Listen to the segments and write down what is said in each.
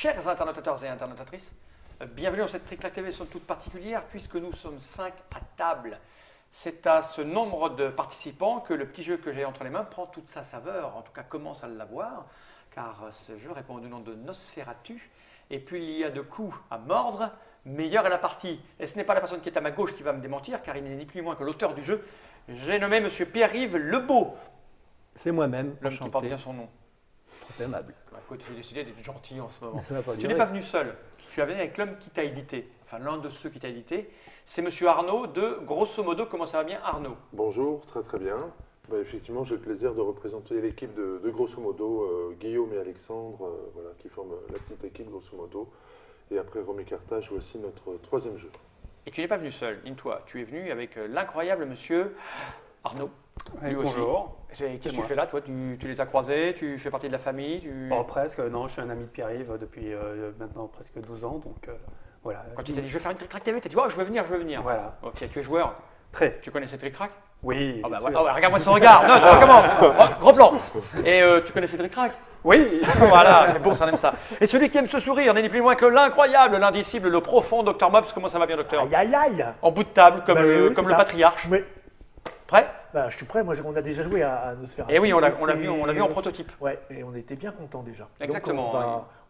Chers internautateurs et internautatrices, bienvenue dans cette Trick-Track TV somme toute particulière puisque nous sommes 5 à table. C'est à ce nombre de participants que le petit jeu que j'ai entre les mains prend toute sa saveur, en tout cas commence à l'avoir, car ce jeu répond au nom de Nosferatu. Et puis il y a de coups à mordre, meilleure est la partie. Et ce n'est pas la personne qui est à ma gauche qui va me démentir, car il n'est ni plus ni moins que l'auteur du jeu. J'ai nommé Monsieur Pierre-Yves Lebeau. C'est moi-même, L'homme qui porte bien son nom. Trop aimable. Bah, écoute, j'ai décidé d'être gentil en ce moment. Ça va pas Tu durer. n'es pas venu seul. Tu es venu avec l'homme qui t'a édité. Enfin, l'un de ceux qui t'a édité. C'est Monsieur Arnaud de Grosso Modo. Comment ça va bien, Arnaud? Bonjour, très très bien. Bah, effectivement, j'ai le plaisir de représenter l'équipe de Grosso Modo, Guillaume et Alexandre, voilà, qui forment la petite équipe Grosso Modo. Et après Romy Carthage, voici notre troisième jeu. Et tu n'es pas venu seul, dis-toi. Tu es venu avec l'incroyable Monsieur Arnaud. Ouais, Lui aussi. bonjour. Qu'est-ce que tu moi. fais là, toi? Tu les as croisés? Tu fais partie de la famille? Bon, presque, non, je suis un ami de Pierre-Yves depuis maintenant presque 12 ans, donc voilà. Quand tu t'es dit, je vais faire une Trick-Track TV, tu as dit, oh, je veux venir, je veux venir. Voilà. Ok, tu es joueur. Très. Tu connaissais Trick-Track? Oui, Oh, bah, bien ouais, sûr. oh, bah, regarde-moi son regard. Non, tu recommences. Gros plan. Et tu connaissais Trick-Track? Oui. Voilà, c'est bon, ça on aime ça. Et celui qui aime ce sourire n'est ni plus ni moins que l'incroyable, l'indicible, le profond Dr Mobs. Comment ça va bien, docteur? Aïe aïe aïe. En bout de table, comme, Bah oui, oui, comme c'est le ça. patriarche. Oui, Prêt? bah, je suis prêt. Moi, on a déjà joué à Nosferatu. Et oui, on l'a Et vu, on l'a vu en prototype. Ouais, et on était bien contents déjà. Exactement, Donc,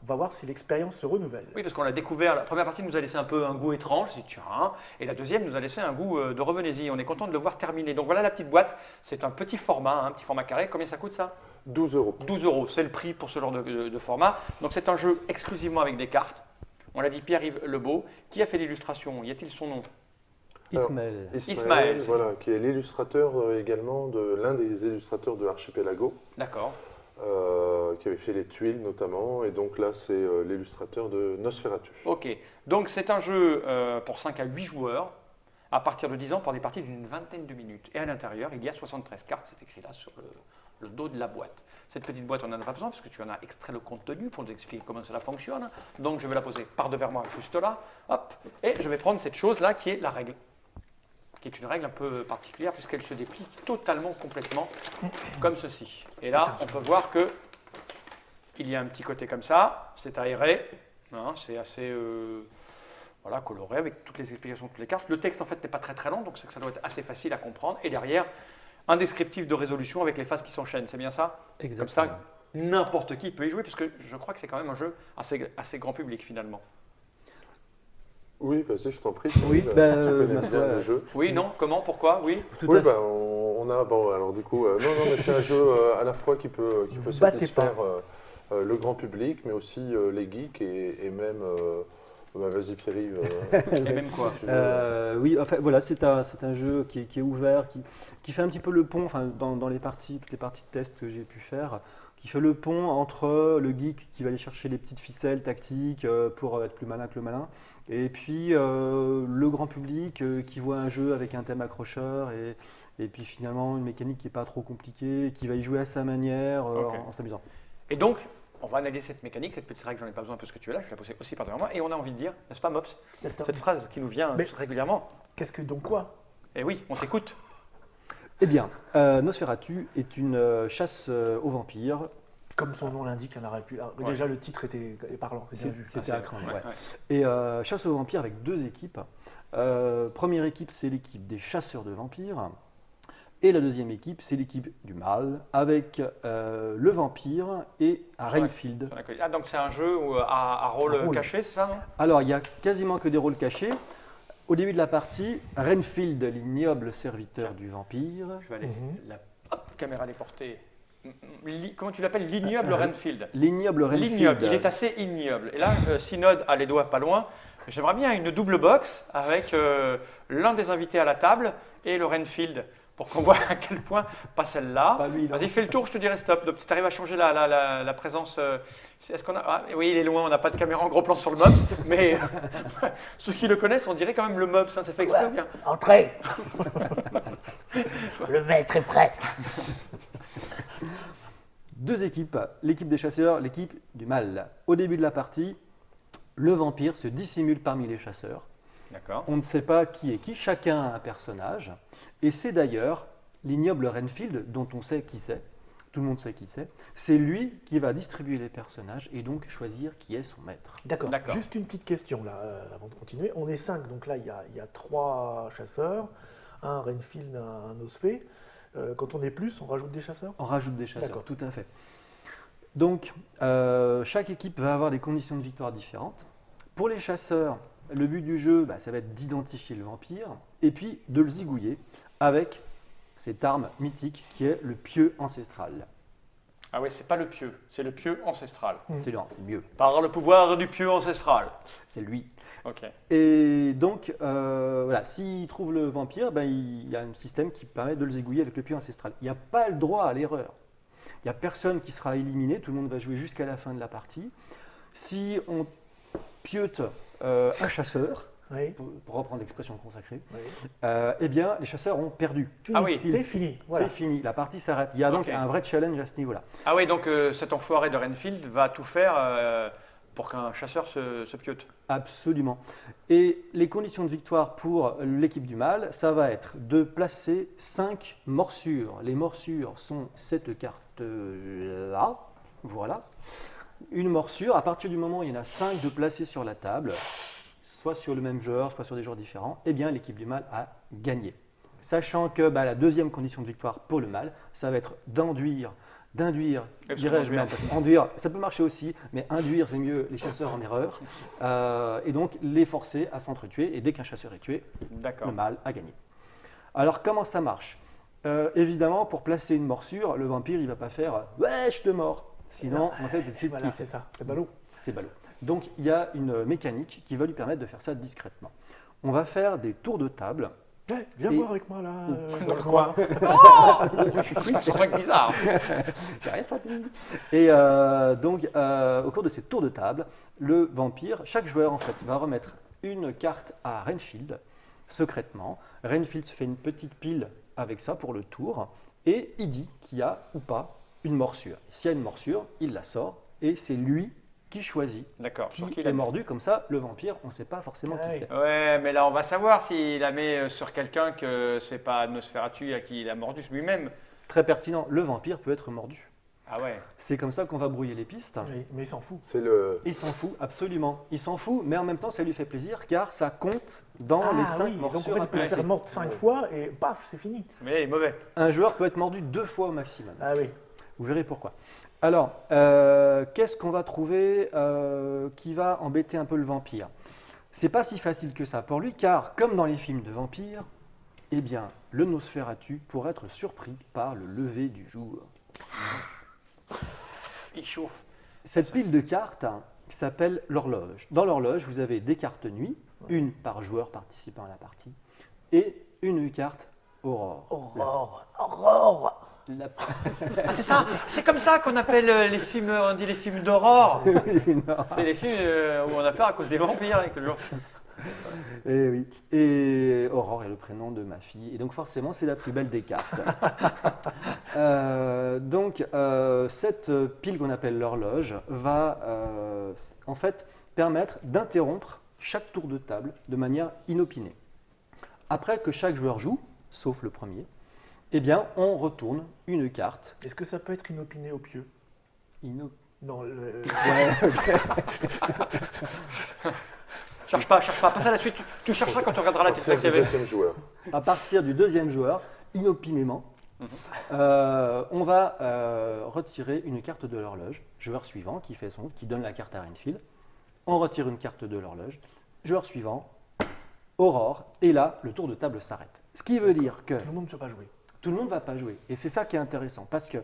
on va voir si l'expérience se renouvelle. Oui, parce qu'on l'a découvert. La première partie nous a laissé un peu un goût étrange, je dis, tiens, et la deuxième nous a laissé un goût de revenez-y. On est content de le voir terminer. Donc voilà la petite boîte. C'est un petit format, un petit format carré. Combien ça coûte ça? 12 euros. 12 euros, c'est le prix pour ce genre de format. Donc c'est un jeu exclusivement avec des cartes. On l'a dit, Pierre-Yves Lebeau. Qui a fait l'illustration? Y a-t-il son nom? Ismaël. Ismaël, c'est voilà, qui est l'illustrateur également de l'un des illustrateurs de Archipelago, D'accord. qui avait fait les tuiles notamment. Et donc là, c'est l'illustrateur de Nosferatu. Ok, donc c'est un jeu pour 5 à 8 joueurs, à partir de 10 ans, pour des parties d'une vingtaine de minutes. Et à l'intérieur, il y a 73 cartes, c'est écrit là sur le dos de la boîte. Cette petite boîte, on n'en a pas besoin, parce que tu en as extrait le contenu pour nous expliquer comment cela fonctionne. Donc je vais la poser par devers moi, juste là, hop, et je vais prendre cette chose-là qui est la règle, qui est une règle un peu particulière, puisqu'elle se déplie totalement, complètement, comme ceci. Et là, on peut voir que il y a un petit côté comme ça, c'est aéré, hein, c'est assez voilà, coloré avec toutes les explications de toutes les cartes. Le texte en fait n'est pas très très long, donc c'est que ça doit être assez facile à comprendre. Et derrière, un descriptif de résolution avec les phases qui s'enchaînent, c'est bien ça? Exactement. Comme ça, n'importe qui peut y jouer, parce que je crois que c'est quand même un jeu assez grand public finalement. Oui, vas-y, je t'en prie. Oui, tu bah, connais ma bien foi, le jeu. Oui, non, comment, pourquoi, oui? Tout Oui, à fait. bah, on a. Bon, alors du coup, non, mais c'est un jeu à la fois qui peut Vous battez satisfaire le grand public, mais aussi les geeks et même. Bah, vas-y, Pierre-Yves. Et même quoi? si tu veux. Oui, enfin voilà, c'est un jeu qui est ouvert, qui fait un petit peu le pont, enfin dans les parties, toutes les parties de test que j'ai pu faire, qui fait le pont entre le geek qui va aller chercher les petites ficelles tactiques pour être plus malin que le malin, et puis le grand public qui voit un jeu avec un thème accrocheur et puis finalement une mécanique qui n'est pas trop compliquée, qui va y jouer à sa manière Ok. en s'amusant. Et donc, on va analyser cette mécanique, cette petite règle, j'en ai pas besoin parce que tu es là, je vais la poser aussi par devant moi, et on a envie de dire, n'est-ce pas Mops, cette phrase qui nous vient Mais- régulièrement. Qu'est-ce que donc quoi? Et oui, on t'écoute. Eh bien, Nosferatu est une chasse aux vampires. Comme son nom l'indique, il y en aurait pu. Ouais. Déjà, le titre était parlant. C'est bien vu. C'était à craindre. Ouais, Ouais. ouais. Et chasse aux vampires avec deux équipes. Première équipe, c'est l'équipe des chasseurs de vampires. Et la deuxième équipe, c'est l'équipe du mal, avec le vampire et Renfield. Ah, donc c'est un jeu à rôle Un rôle. caché, c'est ça, non? Alors, il n'y a quasiment que des rôles cachés. Au début de la partie, Renfield, l'ignoble serviteur du vampire. Je vais aller, Mhm. la caméra déportée. Comment tu l'appelles? L'ignoble Renfield. L'ignoble Renfield. L'ignoble, il est assez ignoble. Et là, Synode a les doigts pas loin. J'aimerais bien une double box avec l'un des invités à la table et le Renfield, pour qu'on voit à quel point, pas celle-là. Pas lui, non. Vas-y, fais le tour, je te dirai stop. Donc, si tu arrives à changer la présence. Est-ce qu'on a. Ah, oui, il est loin, on n'a pas de caméra en gros plan sur le Mobs, mais ceux qui le connaissent, on dirait quand même le Mobs, hein, ça fait exprès ou bien. Entrez. Le maître est prêt. Deux équipes, l'équipe des chasseurs, l'équipe du mal. Au début de la partie, le vampire se dissimule parmi les chasseurs. D'accord. On ne sait pas qui est qui, chacun a un personnage. Et c'est d'ailleurs l'ignoble Renfield, dont on sait qui c'est, tout le monde sait qui c'est lui qui va distribuer les personnages et donc choisir qui est son maître. D'accord. D'accord. Juste une petite question là, avant de continuer. On est 5, donc là il y a 3 chasseurs, un Renfield, un Osphée. Quand on est plus, on rajoute des chasseurs? On rajoute des chasseurs, D'accord. tout à fait. Donc, chaque équipe va avoir des conditions de victoire différentes. Pour les chasseurs, le but du jeu, ça va être d'identifier le vampire et puis de le zigouiller avec cette arme mythique qui est le pieu ancestral. Ah oui, c'est pas le pieu, c'est le pieu ancestral. C'est mieux, Par le pouvoir du pieu ancestral. c'est lui. Ok. Et donc, voilà, s'il trouve le vampire, il y a un système qui permet de le zigouiller avec le pieu ancestral. Il n'y a pas le droit à l'erreur. Il n'y a personne qui sera éliminé, tout le monde va jouer jusqu'à la fin de la partie. Si on pieute un chasseur, Oui. pour reprendre l'expression consacrée, Oui. eh bien, les chasseurs ont perdu. Ah oui, c'est fini. Voilà. C'est fini, la partie s'arrête. Il y a donc Ok. un vrai challenge à ce niveau-là. Ah oui, donc cet enfoiré de Renfield va tout faire pour qu'un chasseur se piote. Absolument. Et les conditions de victoire pour l'équipe du mal, ça va être de placer 5 morsures. Les morsures sont cette carte-là, voilà. Une morsure, à partir du moment où il y en a 5 de placées sur la table, soit sur le même joueur, soit sur des joueurs différents, eh bien l'équipe du mal a gagné. Sachant que la deuxième condition de victoire pour le mal, ça va être d'induire, dirais-je même, parce qu'enduire, ça peut marcher aussi, mais induire, c'est mieux les chasseurs en erreur, et donc les forcer à s'entretuer, et dès qu'un chasseur est tué, D'accord. le mal a gagné. Alors comment ça marche? Évidemment, pour placer une morsure, le vampire, il ne va pas faire « Ouais, je te mords !» Sinon, on sait tout de suite Voilà, qui c'est c'est. ça. C'est ballot. C'est ballot. Donc, il y a une mécanique qui va lui permettre de faire ça discrètement. On va faire des tours de table. Ouais, viens Et- voir avec moi là. Dans le coin. Il se passe un truc bizarre. J'ai rien senti. Et donc, au cours de ces tours de table, le vampire, chaque joueur en fait va remettre une carte à Renfield secrètement. Renfield se fait une petite pile avec ça pour le tour et il dit qu'il y a ou pas une morsure. S'il y a une morsure, il la sort et c'est lui qui choisit D'accord. qui sur qui est la met. mordu. Comme ça, le vampire, on ne sait pas forcément Ah qui oui. c'est. Ouais, mais là on va savoir s'il la met sur quelqu'un que c'est pas Nosferatu à qui il a mordu lui-même. Très pertinent, le vampire peut être mordu. Ah ouais. C'est comme ça qu'on va brouiller les pistes. Oui, mais il s'en fout. C'est le. Il s'en fout, absolument. Il s'en fout, mais en même temps, ça lui fait plaisir car ça compte dans les 5 oui, donc en morsures fait, à il peut se placer. faire mordre 5 fois et paf, c'est fini. Mais là, il est mauvais. Un joueur peut être mordu 2 fois au maximum. Ah oui. Vous verrez pourquoi. Alors, qu'est-ce qu'on va trouver qui va embêter un peu le vampire? C'est pas si facile que ça pour lui, car comme dans les films de vampires, eh bien, le Nosferatu pourrait être surpris par le lever du jour. Il chauffe. Cette pile de cartes s'appelle l'horloge. Dans l'horloge, vous avez des cartes nuit, une par joueur participant à la partie, et une carte aurore. Aurore, aurore. La- Ah c'est ça. C'est comme ça qu'on appelle les films. On dit les films d'aurore. C'est les films où on a peur à cause des vampires avec le jour. Et oui. Et Aurore est le prénom de ma fille. Et donc forcément, c'est la plus belle des cartes. Cette pile qu'on appelle l'horloge va en fait permettre d'interrompre chaque tour de table de manière inopinée. Après que chaque joueur joue, sauf le premier, eh bien, on retourne une carte. Est-ce que ça peut être inopiné au pieu? Non, Ouais, Cherche pas. Passe à la suite. Tu chercheras quand tu regarderas la Partir tête du qu'il y avait. deuxième joueur. à partir du deuxième joueur, inopinément, on va retirer une carte de l'horloge. Joueur suivant qui donne la carte à Renfield. On retire une carte de l'horloge. Joueur suivant, Aurore. Et là, le tour de table s'arrête. Ce qui veut dire que tout le monde ne peut pas jouer. tout le monde ne va pas jouer. Et c'est ça qui est intéressant. Parce que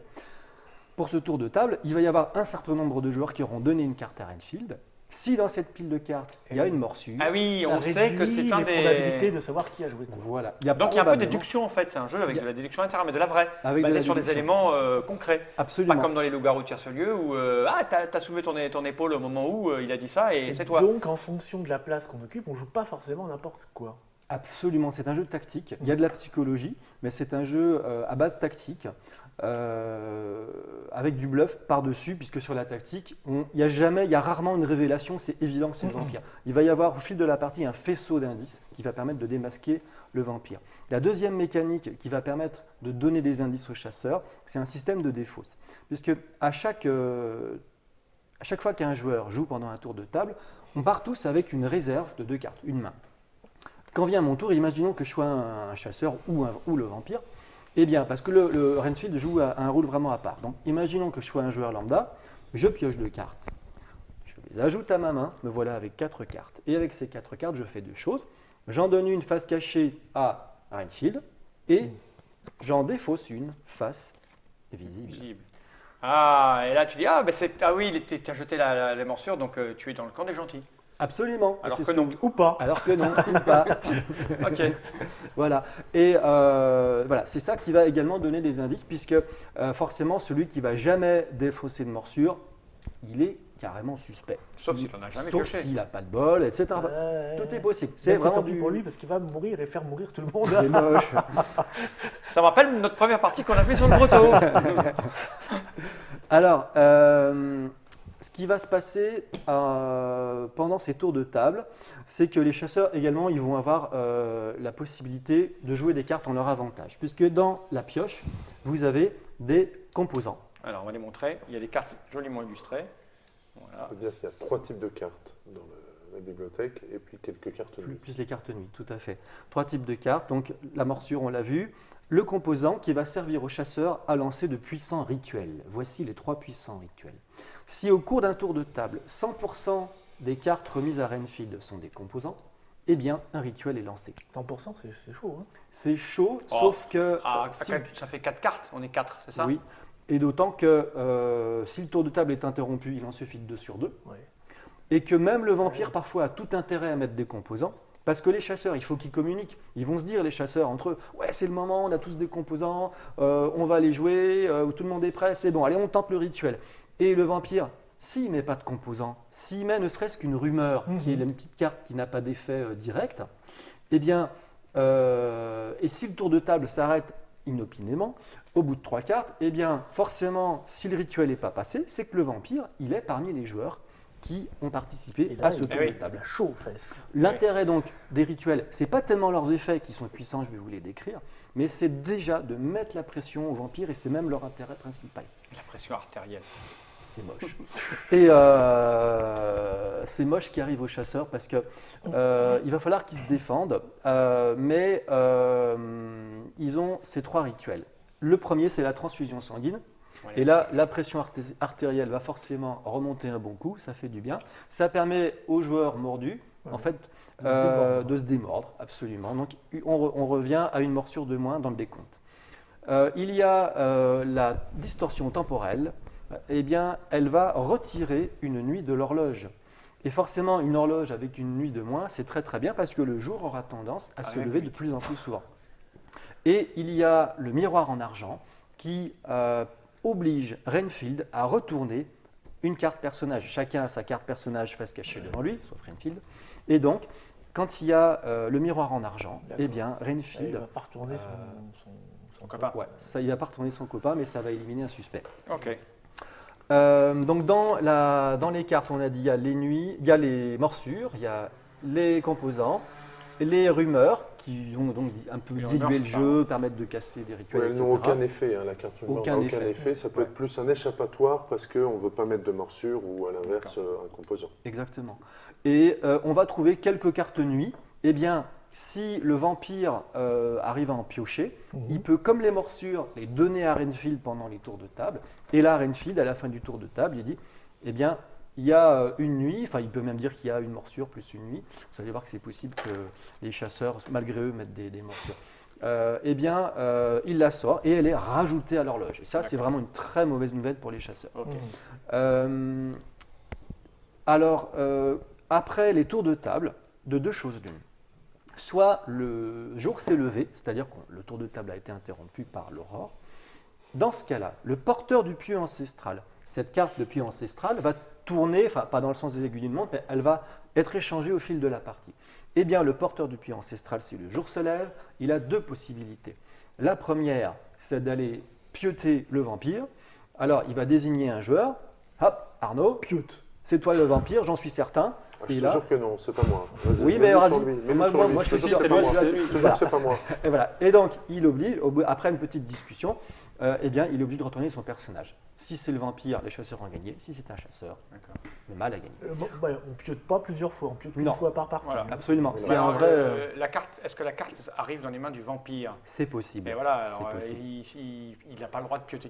pour ce tour de table, il va y avoir un certain nombre de joueurs qui auront donné une carte à Renfield. Si dans cette pile de cartes, il y a une morsure, Ah oui, Ça on sait que réduit c'est un les probabilités des. de savoir qui a joué. quoi. voilà. Donc il y a un peu de probablement- déduction en fait. C'est un jeu avec Il y a- de la déduction interne, mais de la vraie. avec de Basé la sur des déduction. éléments concrets. Absolument. Pas comme dans les loups-garous de Tiercelieu où t'as soulevé ton épaule au moment où il a dit ça et Et c'est toi. donc, en fonction de la place qu'on occupe, on joue pas forcément n'importe quoi. Absolument, c'est un jeu tactique. Il y a de la psychologie, mais c'est un jeu à base tactique, avec du bluff par-dessus, puisque sur la tactique, il y a rarement une révélation, c'est évident que c'est le vampire. Il va y avoir au fil de la partie un faisceau d'indices qui va permettre de démasquer le vampire. La deuxième mécanique qui va permettre de donner des indices aux chasseurs, c'est un système de défausse, puisque à chaque fois qu'un joueur joue pendant un tour de table, on part tous avec une réserve de 2 cartes, une main. Quand vient mon tour, imaginons que je sois un chasseur ou le vampire, eh bien, parce que le Renfield joue un rôle vraiment à part. Donc, imaginons que je sois un joueur lambda, je pioche 2 cartes. Je les ajoute à ma main, me voilà avec 4 cartes. Et avec ces 4 cartes, je fais 2 choses. J'en donne une face cachée à Renfield et j'en défausse une face visible. Ah, et là tu dis, ah, ben ah oui, tu as jeté la morsure, donc tu es dans le camp des gentils. Absolument. Alors C'est que non. Ou pas. Alors que non, ou pas. Ok. Voilà. Et voilà, c'est ça qui va également donner des indices, puisque forcément, celui qui va jamais défausser de morsure, il est carrément suspect. Sauf s'il n'en a jamais Sauf pioché. s'il n'a pas de bol, etc. Tout est possible. C'est vraiment tant pis pour lui parce qu'il va mourir et faire mourir tout le monde. C'est moche. Ça me rappelle notre première partie qu'on a fait sur le breton. Alors, ce qui va se passer pendant ces tours de table, c'est que les chasseurs également, ils vont avoir la possibilité de jouer des cartes en leur avantage, puisque dans la pioche, vous avez des composants. Alors, on va les montrer. Il y a des cartes joliment illustrées. Voilà. On peut dire qu'il y a 3 types de cartes dans la bibliothèque et puis quelques cartes nues. Plus les cartes nuit, tout à fait. 3 types de cartes, donc la morsure, on l'a vu. Le composant qui va servir aux chasseurs à lancer de puissants rituels. Voici les 3 puissants rituels. Si au cours d'un tour de table, 100% des cartes remises à Renfield sont des composants, eh bien, un rituel est lancé. 100%, c'est chaud. Hein. C'est chaud, Oh. sauf que... Ah, ça fait 4 cartes. On est 4, c'est ça? Oui, et d'autant que si le tour de table est interrompu, il en suffit de 2 sur 2. Ouais. Et que même le vampire, parfois, a tout intérêt à mettre des composants. Parce que les chasseurs, il faut qu'ils communiquent. Ils vont se dire, les chasseurs, entre eux, ouais, c'est le moment, on a tous des composants, on va les jouer, tout le monde est prêt, c'est bon, allez, on tente le rituel. Et le vampire, s'il ne met pas de composants, s'il met ne serait-ce qu'une rumeur, qui est une petite carte qui n'a pas d'effet direct, eh bien, et si le tour de table s'arrête inopinément, au bout de 3 cartes, eh bien, forcément, si le rituel n'est pas passé, c'est que le vampire, il est parmi les joueurs qui ont participé Et là, à ce il- tour eh de oui. table. Chaud aux fesses. L'intérêt donc des rituels, c'est pas tellement leurs effets qui sont puissants, je vais vous les décrire, mais c'est déjà de mettre la pression aux vampires et c'est même leur intérêt principal. La pression artérielle. C'est moche. Et c'est moche ce qui arrive aux chasseurs parce que il va falloir qu'ils se défendent, mais ils ont ces 3 rituels. Le premier, c'est la transfusion sanguine. Voilà. Et là, la pression artérielle va forcément remonter un bon coup, ça fait du bien. Ça permet aux joueurs mordus, en fait, De se démordre. de se démordre, absolument. Donc, on revient à une morsure de moins dans le décompte. Il y a la distorsion temporelle. Eh bien, elle va retirer une nuit de l'horloge. Et forcément, une horloge avec une nuit de moins, c'est très très bien parce que le jour aura tendance à se Avec lever de vite. plus en plus souvent. Et il y a le miroir en argent qui oblige Renfield à retourner une carte personnage. Chacun a sa carte personnage face cachée devant lui, sauf Renfield. Et donc, quand il y a le miroir en argent, D'accord. eh bien, Il Renfield, ne va pas retourner son copain. ouais, ça, il va pas retourner son copain, mais ça va éliminer un suspect. Ok. Donc dans les cartes, on a dit il y a les nuits, il y a les morsures, il y a les composants, les rumeurs qui vont donc un peu Les diluer rumeurs, le c'est ça. jeu, permettre de casser des rituels, Ouais, elles etc. n'ont aucun effet, hein, la carte rumeur Aucun n'a aucun effet. effet. Ça peut Ouais. être plus un échappatoire parce qu'on ne veut pas mettre de morsure ou à l'inverse un composant. Exactement. Et on va trouver quelques cartes nuit. Eh bien, si le vampire arrive à en piocher, il peut, comme les morsures, les donner à Renfield pendant les tours de table. Et là, Renfield, à la fin du tour de table, il dit, eh bien, il y a une nuit, enfin il peut même dire qu'il y a une morsure plus une nuit. Vous allez voir que c'est possible que les chasseurs, malgré eux, mettent des morsures. Eh bien, il la sort et elle est rajoutée à l'horloge. Et ça, c'est D'accord. vraiment une très mauvaise nouvelle pour les chasseurs. Ok. Alors, après les tours de table, de 2 choses l'une. Soit le jour s'est levé, c'est-à-dire que le tour de table a été interrompu par l'aurore. Dans ce cas-là, le porteur du pieu ancestral, cette carte de pieu ancestral, va tourner, enfin pas dans le sens des aiguilles d'une montre, mais elle va être échangée au fil de la partie. Eh bien, le porteur du puits ancestral, si le jour se lève, il a deux possibilités. La première, c'est d'aller pioter le vampire. Alors, il va désigner un joueur. Hop, Arnaud, Piote. c'est toi le vampire, j'en suis certain. Je Et te là, jure que non, c'est pas moi. Vas-y, oui, mais mets-le vas-y. sur lui, mets-le Moi, sur lui. moi, Je je te suis jure sûr que que c'est pas moi. lui, Je te jure voilà. que c'est pas moi. Et voilà. Et donc, il oblige, après une petite discussion, eh bien, il est obligé de retourner son personnage. Si c'est le vampire, les chasseurs ont gagné. Si c'est un chasseur, le mâle a gagné. On ne piote pas plusieurs fois, on piote qu'une Non. fois par partie. Voilà. Absolument. C'est Alors, un vrai. la carte, est-ce que la carte arrive dans les mains du vampire? C'est possible. Et voilà, C'est alors, possible. il n'a pas le droit de pioter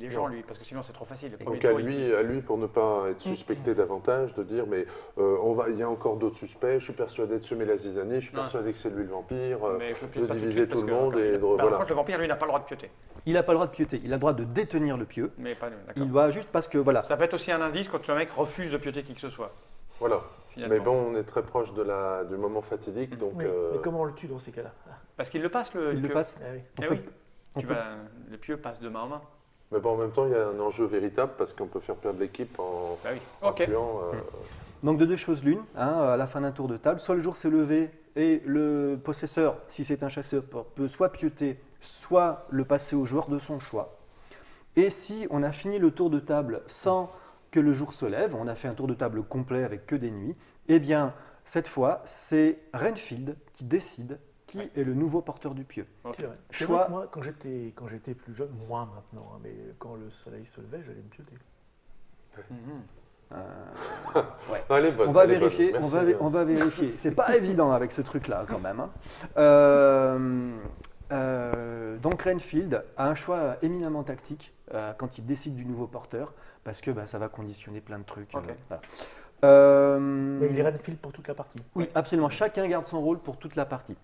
les gens, lui, parce que sinon c'est trop facile. Le premier Donc à tour, lui, pour ne pas être suspecté davantage, de dire mais il y a encore d'autres suspects, je suis persuadé de semer la zizanie, je suis Non. persuadé que c'est lui le vampire, mais je le piote de pas tout de diviser suite, tout parce le que, monde et de par voilà. contre, le vampire, lui, n'a pas le droit de pioter. Il n'a pas le droit de pioter. Il a le droit de détenir le pieu. Mais pas nous, d'accord. Il doit juste parce que voilà. Ça peut être aussi un indice quand le mec refuse de pioter qui que ce soit. Voilà. Finalement. Mais bon, on est très proche du moment fatidique, donc Oui, mais comment on le tue dans ces cas-là? Parce qu'il le passe, le Il le pieu. passe. Ah oui. On Eh peut- oui. on peut- Le pieu passe de main en main. mais bon, en même temps, il y a un enjeu véritable parce qu'on peut faire perdre l'équipe Bah oui. en Ok. tuant. Donc de deux choses l'une, à la fin d'un tour de table, soit le jour s'est levé et le possesseur, si c'est un chasseur, peut soit pioter, soit le passer au joueur de son choix. Et si on a fini le tour de table sans que le jour se lève, on a fait un tour de table complet avec que des nuits, eh bien cette fois c'est Renfield qui décide qui est le nouveau porteur du pieu. Ok. C'est vrai. C'est Choix- vrai que moi, quand j'étais plus jeune, moi maintenant, hein, mais quand le soleil se levait, j'allais me pioter. Mhm. Elle est bonne, On va elle est bonne. vérifier, Merci, on va vérifier. C'est pas évident avec ce truc-là quand même. Donc Renfield a un choix éminemment tactique quand il décide du nouveau porteur, parce que ça va conditionner plein de trucs. Ok. Voilà. Mais il est Renfield pour toute la partie. Oui, absolument. Chacun garde son rôle pour toute la partie.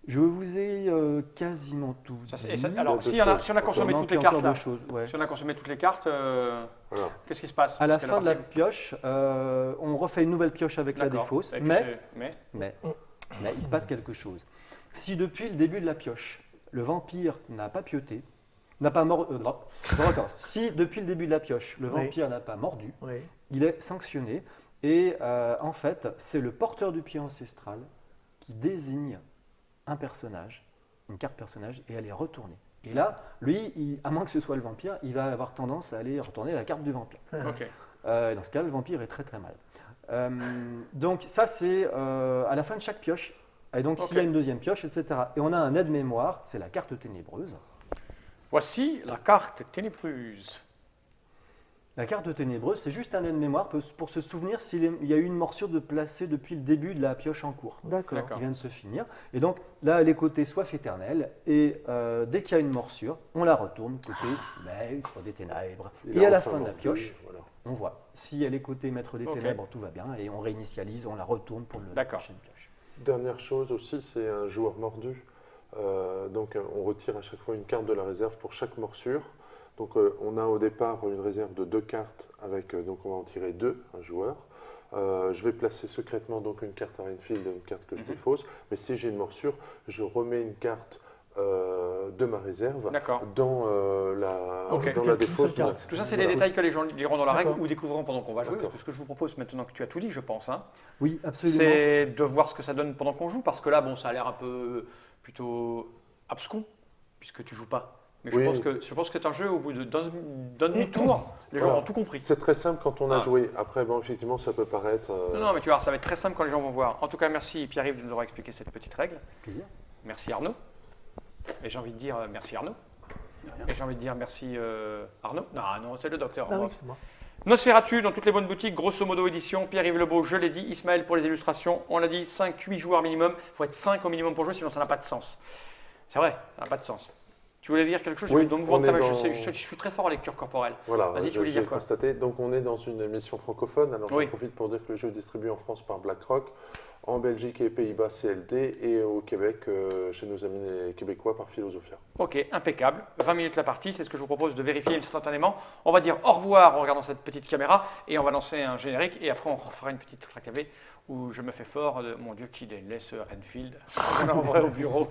Je vous ai quasiment tout Ça, dit. alors, deux si on a choses. consommé Il toutes les manque cartes, encore là, deux choses, ouais. si on a consommé toutes les cartes, Voilà. qu'est-ce qui se passe? À la Parce que fin de la partie- pioche, on refait une nouvelle pioche avec la D'accord. défausse, Et mais mais il se passe quelque chose. Si depuis le début de la pioche, le vampire n'a pas pioté, n'a pas mordu, si depuis le début de la pioche, le Oui. vampire n'a pas mordu, Oui. il est sanctionné. Et en fait, c'est le porteur du pied ancestral qui désigne un personnage, une carte personnage, et elle est retournée. Et là, lui, à moins que ce soit le vampire, il va avoir tendance à aller retourner la carte du vampire. ok. Dans ce cas, le vampire est très très mal. Donc ça, c'est à la fin de chaque pioche. Et donc s'il y a une deuxième pioche, etc. Et on a un aide-mémoire, c'est la carte ténébreuse. Voici la carte ténébreuse. La carte ténébreuse, c'est juste un aide-mémoire pour se souvenir s'il y a eu une morsure de placée depuis le début de la pioche en cours, D'accord. D'accord. qui vient de se finir. Et donc là, les côtés soif éternelle. Et dès qu'il y a une morsure, on la retourne côté maître des ténèbres. Il Et a à la enfin fin de la mordu, pioche, voilà. on voit. Si elle est côté maître des Ok. ténèbres, tout va bien. Et on réinitialise, on la retourne pour la D'accord. prochaine pioche. Dernière chose aussi, c'est un joueur mordu. Donc on retire à chaque fois une carte de la réserve pour chaque morsure. Donc on a au départ une réserve de 2 cartes, avec donc on va en tirer 2, un joueur. Je vais placer secrètement donc une carte à Renfield et une carte que je défausse. Mais si j'ai une morsure, je remets une carte de ma réserve D'accord. dans la, Ok. dans Qu'une la seule défausse. carte. Tout ça, c'est Voilà. des détails que les gens liront dans la règle D'accord. ou découvriront pendant qu'on va jouer. D'accord. Ce que je vous propose maintenant que tu as tout dit, je pense, hein, Oui, absolument. c'est de voir ce que ça donne pendant qu'on joue, parce que là, bon, ça a l'air un peu plutôt abscon, puisque tu joues pas. Mais Oui. je pense que c'est un jeu au bout d'un demi-tour, les gens Voilà. ont tout compris. C'est très simple quand on a Ah. joué. Après, bon, effectivement, ça peut paraître. Non, mais tu vois, ça va être très simple quand les gens vont voir. En tout cas, merci Pierre-Yves de nous avoir expliqué cette petite règle. Plaisir. Merci Arnaud. Et j'ai envie de dire merci Arnaud. Et j'ai envie de dire merci Arnaud. Non, c'est le docteur. Ah oui, c'est moi. Nosferatu dans toutes les bonnes boutiques, grosso modo édition. Pierre-Yves Lebeau, je l'ai dit. Ismaël pour les illustrations. On l'a dit, 5-8 joueurs minimum. Il faut être 5 au minimum pour jouer, sinon ça n'a pas de sens. C'est vrai, ça n'a pas de sens. Tu voulais dire quelque chose? Oui, Je vais donc me on voir ta est main. dans- Je suis très fort en lecture corporelle. Voilà, Vas-y, tu voulais j'ai dire quoi? constaté. Donc on est dans une émission francophone. Alors Oui. j'en profite pour dire que le jeu est distribué en France par BlackRock, en Belgique et Pays-Bas CLT, et au Québec chez nos amis québécois par Philosophia. Ok, impeccable. 20 minutes la partie, c'est ce que je vous propose de vérifier instantanément. On va dire au revoir en regardant cette petite caméra et on va lancer un générique et après on refera une petite claquavée où je me fais fort de mon Dieu qu'il est laisse Renfield. On l'envoie au bureau.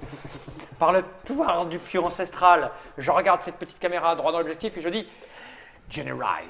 Par le pouvoir du pieu ancestral, je regarde cette petite caméra droit dans l'objectif et je dis General.